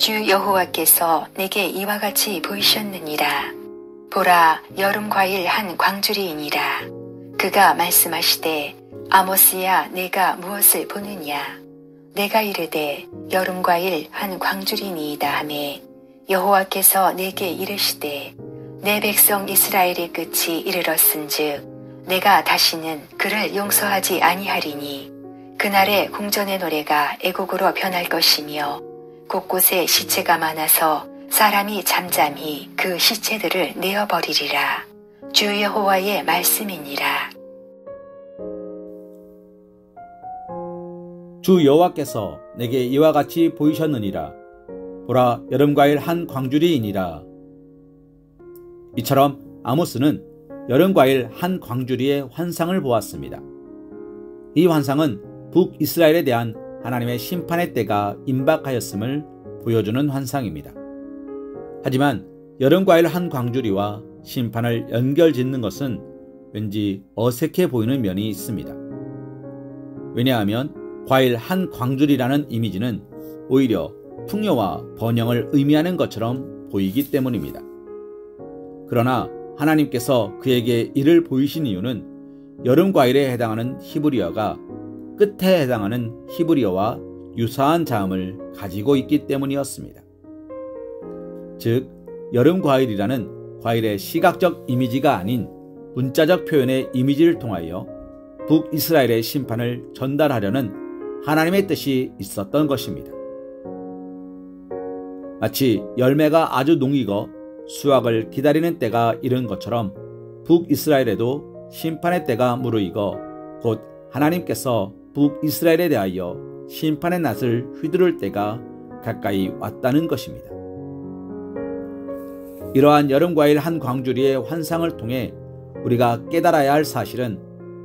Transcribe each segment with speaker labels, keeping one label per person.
Speaker 1: 주 여호와께서 내게 이와 같이 보이셨느니라. 보라, 여름 과일 한 광주리이니라. 그가 말씀하시되 아모스야, 내가 무엇을 보느냐? 내가 이르되 여름 과일 한 광주리니이다 하매 여호와께서 내게 이르시되 내 백성 이스라엘의 끝이 이르렀은즉 내가 다시는 그를 용서하지 아니하리니 그날의 궁전의 노래가 애곡으로 변할 것이며 곳곳에 시체가 많아서 사람이 잠잠히 그 시체들을 내어버리리라. 주 여호와의 말씀이니라.
Speaker 2: 주 여호와께서 내게 이와 같이 보이셨느니라. 보라, 여름과일 한 광주리이니라. 이처럼 아모스는 여름과일 한 광주리의 환상을 보았습니다. 이 환상은 북이스라엘에 대한 하나님의 심판의 때가 임박하였음을 보여주는 환상입니다. 하지만 여름과일 한 광주리와 심판을 연결짓는 것은 왠지 어색해 보이는 면이 있습니다. 왜냐하면 과일 한 광주리라는 이미지는 오히려 풍요와 번영을 의미하는 것처럼 보이기 때문입니다. 그러나 하나님께서 그에게 이를 보이신 이유는 여름 과일에 해당하는 히브리어가 끝에 해당하는 히브리어와 유사한 자음을 가지고 있기 때문이었습니다. 즉, 여름 과일이라는 과일의 시각적 이미지가 아닌 문자적 표현의 이미지를 통하여 북이스라엘의 심판을 전달하려는 하나님의 뜻이 있었던 것입니다. 마치 열매가 아주 농익어 수확을 기다리는 때가 이른 것처럼 북이스라엘에도 심판의 때가 무르익어 곧 하나님께서 북이스라엘에 대하여 심판의 낫을 휘두를 때가 가까이 왔다는 것입니다. 이러한 여름과일 한 광주리의 환상을 통해 우리가 깨달아야 할 사실은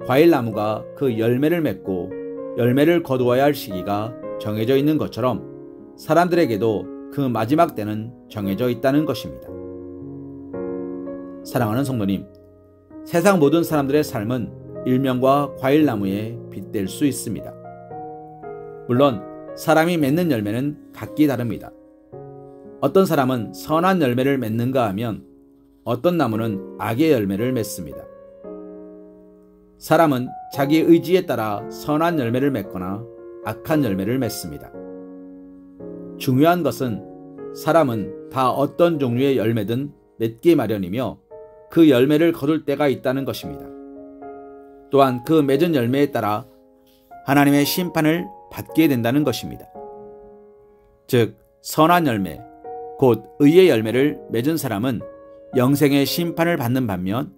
Speaker 2: 과일나무가 그 열매를 맺고 열매를 거두어야 할 시기가 정해져 있는 것처럼 사람들에게도 그 마지막 때는 정해져 있다는 것입니다. 사랑하는 성도님, 세상 모든 사람들의 삶은 일명과 과일나무에 빗댈 수 있습니다. 물론 사람이 맺는 열매는 각기 다릅니다. 어떤 사람은 선한 열매를 맺는가 하면 어떤 나무는 악의 열매를 맺습니다. 사람은 자기 의지에 따라 선한 열매를 맺거나 악한 열매를 맺습니다. 중요한 것은 사람은 다 어떤 종류의 열매든 맺기 마련이며 그 열매를 거둘 때가 있다는 것입니다. 또한 그 맺은 열매에 따라 하나님의 심판을 받게 된다는 것입니다. 즉, 선한 열매, 곧 의의 열매를 맺은 사람은 영생의 심판을 받는 반면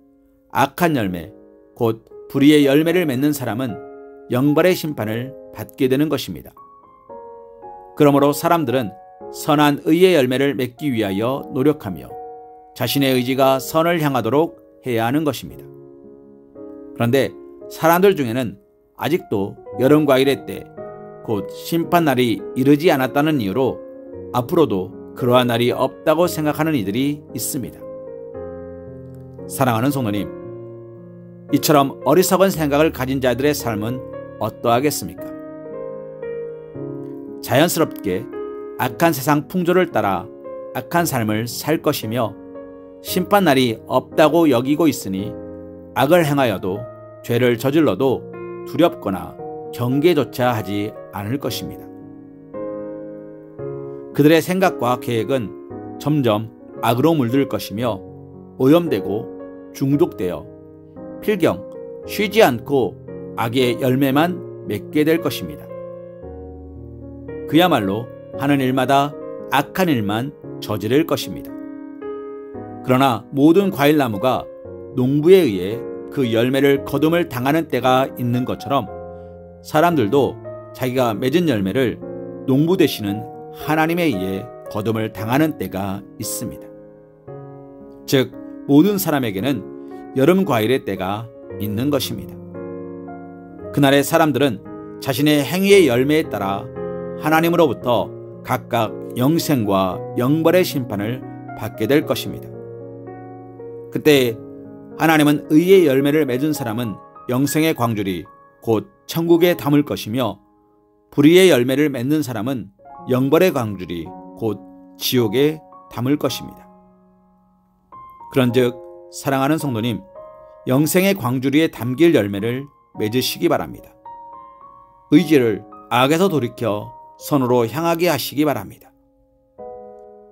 Speaker 2: 악한 열매, 곧 불의의 열매를 맺는 사람은 영벌의 심판을 받게 되는 것입니다. 그러므로 사람들은 선한 의의 열매를 맺기 위하여 노력하며 자신의 의지가 선을 향하도록 해야 하는 것입니다. 그런데 사람들 중에는 아직도 여름 과일의 때, 곧 심판날이 이르지 않았다는 이유로 앞으로도 그러한 날이 없다고 생각하는 이들이 있습니다. 사랑하는 성도님, 이처럼 어리석은 생각을 가진 자들의 삶은 어떠하겠습니까? 자연스럽게 악한 세상 풍조를 따라 악한 삶을 살 것이며 심판날이 없다고 여기고 있으니 악을 행하여도 죄를 저질러도 두렵거나 경계조차 하지 않을 것입니다. 그들의 생각과 계획은 점점 악으로 물들 것이며 오염되고 중독되어 필경 쉬지 않고 악의 열매만 맺게 될 것입니다. 그야말로 하는 일마다 악한 일만 저지를 것입니다. 그러나 모든 과일나무가 농부에 의해 그 열매를 거둠을 당하는 때가 있는 것처럼 사람들도 자기가 맺은 열매를 농부 되시는 하나님에 의해 거둠을 당하는 때가 있습니다. 즉, 모든 사람에게는 여름 과일의 때가 있는 것입니다. 그날의 사람들은 자신의 행위의 열매에 따라 하나님으로부터 각각 영생과 영벌의 심판을 받게 될 것입니다. 그때 하나님은 의의 열매를 맺은 사람은 영생의 광주리 곧 천국에 담을 것이며 불의의 열매를 맺는 사람은 영벌의 광주리 곧 지옥에 담을 것입니다. 그런즉 사랑하는 성도님, 영생의 광주리에 담길 열매를 맺으시기 바랍니다. 의지를 악에서 돌이켜 선으로 향하게 하시기 바랍니다.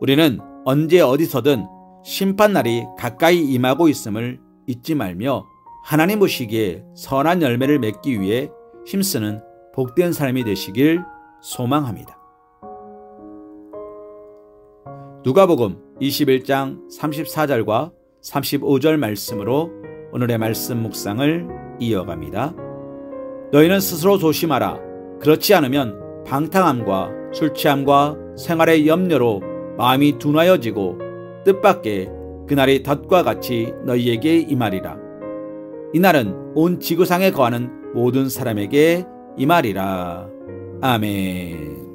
Speaker 2: 우리는 언제 어디서든 심판날이 가까이 임하고 있음을 잊지 말며 하나님 보시기에 선한 열매를 맺기 위해 힘쓰는 복된 삶이 되시길 소망합니다. 누가복음 21장 34절과 35절 말씀으로 오늘의 말씀 묵상을 이어갑니다. 너희는 스스로 조심하라. 그렇지 않으면 방탕함과 술취함과 생활의 염려로 마음이 둔하여지고 뜻밖의 그날이 덫과 같이 너희에게 임하리라. 이날은 온 지구상에 거하는 모든 사람에게 임하리라. 아멘.